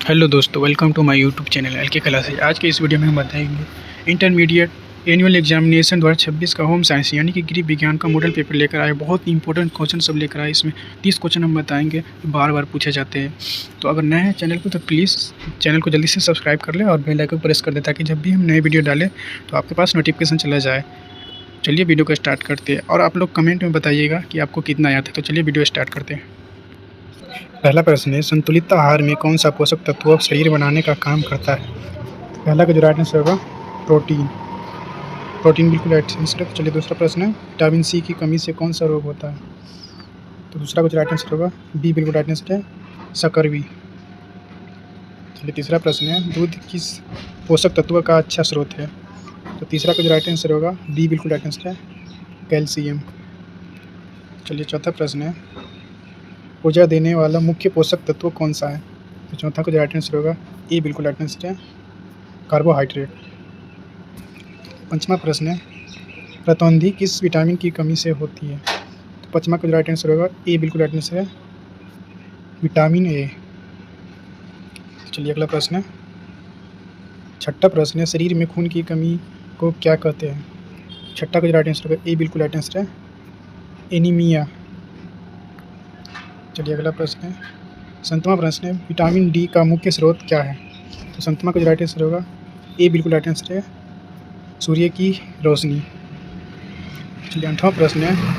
Hello दोस्तों, welcome to my YouTube channel L K classes. आज के इस वीडियो में हम बताएंगे इंटरमीडिएट एनुअल एग्जामिनेशन 2026 का होम साइंस यानी कि गृह विज्ञान का मॉडल पेपर लेकर आए। बहुत इंपॉर्टेंट क्वेश्चन सब लेकर आए। इसमें 30 क्वेश्चन हम बताएंगे, बार बार पूछे जाते हैं। तो अगर नए हैं चैनल को तो प्लीज़ चैनल को जल्दी से सब्सक्राइब कर ले और बेल आइकन प्रेस कर दे ताकि जब भी हम नए वीडियो डालें तो आपके पास नोटिफिकेशन चला जाए। चलिए वीडियो को स्टार्ट करते हैं और आप लोग कमेंट में बताइएगा कि आपको कितना याद है। तो चलिए वीडियो स्टार्ट करते हैं। पहला प्रश्न है, संतुलित आहार में कौन सा पोषक तत्व शरीर बनाने का काम करता है? पहला का जो राइट आंसर होगा प्रोटीन। प्रोटीन बिल्कुल राइट आंसर है। चलिए दूसरा प्रश्न है, विटामिन सी की कमी से कौन सा रोग होता है? तो दूसरा कुछ राइट आंसर होगा बी बिल्कुल राइट आंसर है, सकरवी। चलिए तीसरा प्रश्न है, दूध किस पोषक तत्व का अच्छा स्रोत है? तो तीसरा का जो राइट आंसर होगा बी बिल्कुल राइट आंसर है, कैल्शियम। चलिए चौथा प्रश्न है, ऊर्जा देने वाला मुख्य पोषक तत्व कौन सा है? तो चौथा का जो राइट आंसर होगा ए बिल्कुल राइट आंसर है, कार्बोहाइड्रेट। पांचवा प्रश्न है, प्रतिद्वंदी किस विटामिन की कमी से होती है? तो पांचवा का जो राइट आंसर होगा ए बिल्कुल राइट आंसर है, विटामिन ए। चलिए अगला प्रश्न है, छठा प्रश्न है, शरीर में खून की कमी को क्या कहते हैं? छठा का जो राइट आंसर होगा ए बिल्कुल राइट आंसर है, एनीमिया। चलिए अगला प्रश्न है, संतवा प्रश्न है, विटामिन डी का मुख्य स्रोत क्या है? तो संतवा का जो राइट आंसर होगा ए बिल्कुल राइट आंसर है, सूर्य की रोशनी। चलिए आठवां प्रश्न है,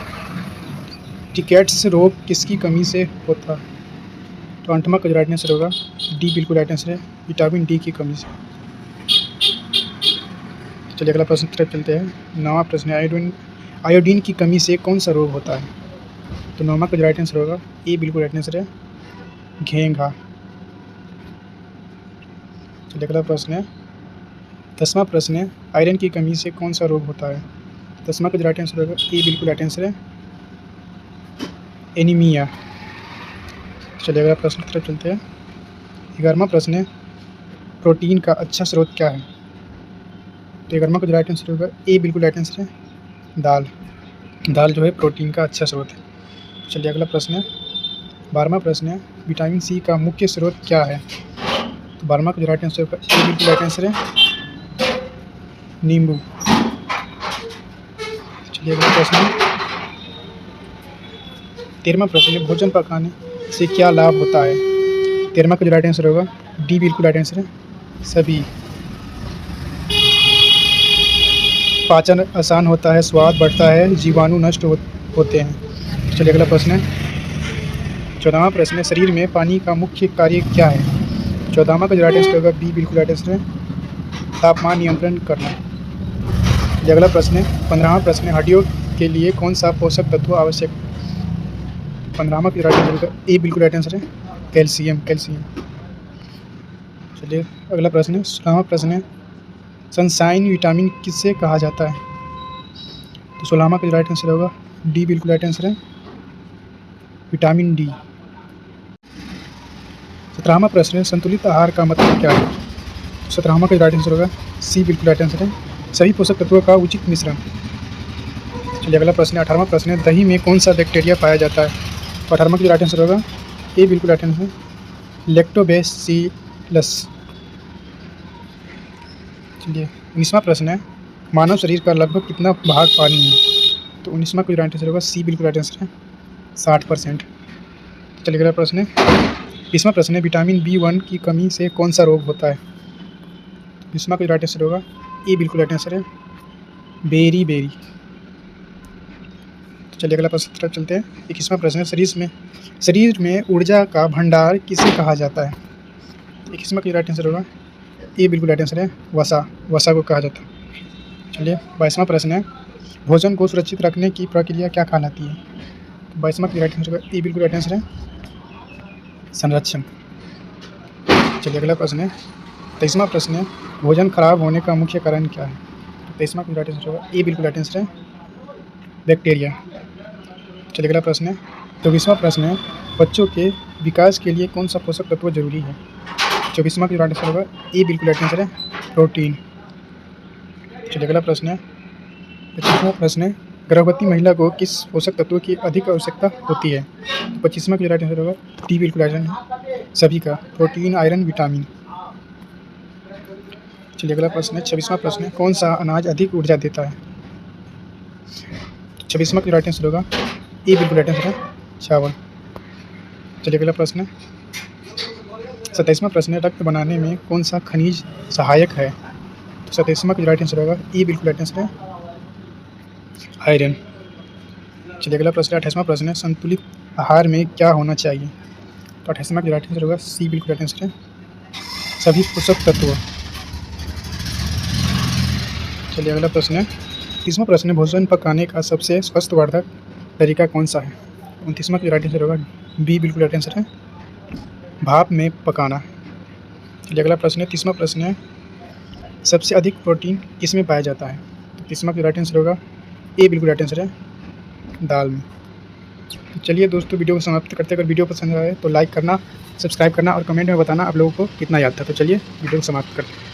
टिकेट्स रोग किसकी कमी से होता है? तो आठवां का जो राइट आंसर होगा डी बिल्कुल राइट आंसर है, विटामिन डी की कमी से। चलिए अगला प्रश्न तरफ चलते हैं। नौवां प्रश्न है, आयोडीन की कमी से कौन सा रोग होता है? तो नौवां का जो राइट आंसर होगा ए बिल्कुल राइट आंसर है, घेंघा। चलिए अगला प्रश्न है, 10वां प्रश्न है, आयरन की कमी से कौन सा रोग होता है? 10वां का जो राइट आंसर होगा ए बिल्कुल राइट आंसर है, एनीमिया। चलिए अगला प्रश्न की तरफ चलते हैं। 11वां प्रश्न है, प्रोटीन का अच्छा स्रोत क्या है? तो 11वां का जो राइट आंसर होगा ए बिल्कुल राइट आंसर है, दाल। दाल जो है प्रोटीन का अच्छा स्रोत है। चलिए अगला प्रश्न है, 12वां प्रश्न है, विटामिन सी का मुख्य स्रोत क्या है? तो 12वां का जो राइट आंसर होगा ए बिल्कुल राइट आंसर है, नींबू। चलिए अगला प्रश्न है, 13वां प्रश्न है, भोजन पकाने से क्या लाभ होता है? 13वां का जो राइट आंसर होगा डी बिल्कुल राइट आंसर है, सभी। पाचन आसान होता है, स्वाद बढ़ता है, जीवाणु नष्ट होते हैं। चलिए अगला प्रश्न है, 14वां प्रश्न है, शरीर में पानी का मुख्य कार्य क्या है? 14वां का जो राइट आंसर होगा बी बिल्कुल राइट आंसर है, तापमान नियंत्रण करना। चलिए अगला प्रश्न है, 15वां प्रश्न है, हड्डियों के लिए कौन सा पोषक तत्व आवश्यक? 15वां का जो राइट आंसर होगा ए बिल्कुल राइट आंसर है, कैल्शियम। चलिए अगला प्रश्न है, 16वां प्रश्न है, सनशाइन विटामिन किससे कहा जाता है? तो 16वां का जो राइट आंसर होगा डी बिल्कुल राइट आंसर है, विटामिन डी। 17वां प्रश्न है, संतुलित आहार का मतलब क्या है? 17वां का राइट आंसर होगा सी बिल्कुल राइट आंसर है, सभी पोषक तत्वों का उचित मिश्रण। चलिए अगला प्रश्न है, 18वां प्रश्न है, दही में कौन सा बैक्टीरिया पाया जाता है? तो 18वां का राइट आंसर होगा ए बिल्कुल राइट आंसर है, लैक्टोबैसिलस। चलिए 19वां प्रश्न है, मानव शरीर का लगभग कितना भाग पानी है? तो 19वां का राइट आंसर होगा सी बिल्कुल राइट आंसर है, 60%। चलिए अगला प्रश्न है, 20वां प्रश्न है, विटामिन B1 की कमी से कौन सा रोग होता है? 20वां का राइट आंसर होगा ए बिल्कुल राइट आंसर है, बेरी। तो चलिए अगला प्रश्न तरफ चलते हैं। 21वां प्रश्न है, शरीर में ऊर्जा का भंडार किसे कहा जाता है? 21वां का राइट आंसर होगा ए बिल्कुल राइट आंसर है, वसा को कहा जाता है। चलिए 22वां प्रश्न है, भोजन को सुरक्षित रखने की प्रक्रिया क्या कहलाती है? 22वां का राइट आंसर होगा ए बिल्कुल राइट आंसर है, संरक्षण। चलिए अगला प्रश्न है, 23वां प्रश्न है, भोजन खराब होने का मुख्य कारण क्या है? 23वां का राइट आंसर होगा ए बिल्कुल राइट आंसर है, बैक्टीरिया। चलिए अगला प्रश्न है, 24वां प्रश्न है, बच्चों के विकास के लिए कौन सा पोषक तत्व जरूरी है? 24वां का राइट आंसर होगा ए बिल्कुल राइट आंसर है, प्रोटीन। चलिए अगला प्रश्न है, 25वां प्रश्न है, गर्भवती महिला को किस पोषक तत्व की अधिक आवश्यकता होती है? 25वां का राइट आंसर होगा डी बिल्कुल राइट आंसर है, सभी का, प्रोटीन, आयरन, विटामिन। चलिए अगला प्रश्न है, 26वां प्रश्न है, कौन सा अनाज अधिक ऊर्जा देता है? 26वां का राइट आंसर होगा ए, बिल्कुल राइट आंसर है चावल। चलिए अगला प्रश्न है, 27वां प्रश्न है, रक्त बनाने में कौन सा खनिज सहायक है? तो 27वां का राइट आंसर होगा ए, बिल्कुल राइट आंसर है आयरन। चलिए अगला प्रश्न है, 28वां प्रश्न है, संतुलित आहार में क्या होना चाहिए? तो 28वां का राइट आंसर होगा सी, बिल्कुल राइट आंसर है सभी पोषक तत्व। चलिए अगला प्रश्न है, 30वां प्रश्न है, भोजन पकाने का सबसे स्वास्थ्यवर्धक तरीका कौन सा है? 29वां का राइट आंसर होगा बी, बिल्कुल राइट आंसर है भाप में पकाना। चलिए अगला प्रश्न है, 30वां प्रश्न है, सबसे अधिक प्रोटीन किस में पाया जाता है? तो 30वां का राइट आंसर होगा ए, बिल्कुल राइट आंसर है दाल में। तो चलिए दोस्तों, वीडियो को समाप्त करते हैं। अगर वीडियो पसंद आए तो लाइक करना, सब्सक्राइब करना और कमेंट में बताना आप लोगों को कितना याद था। तो चलिए वीडियो को समाप्त करते हैं।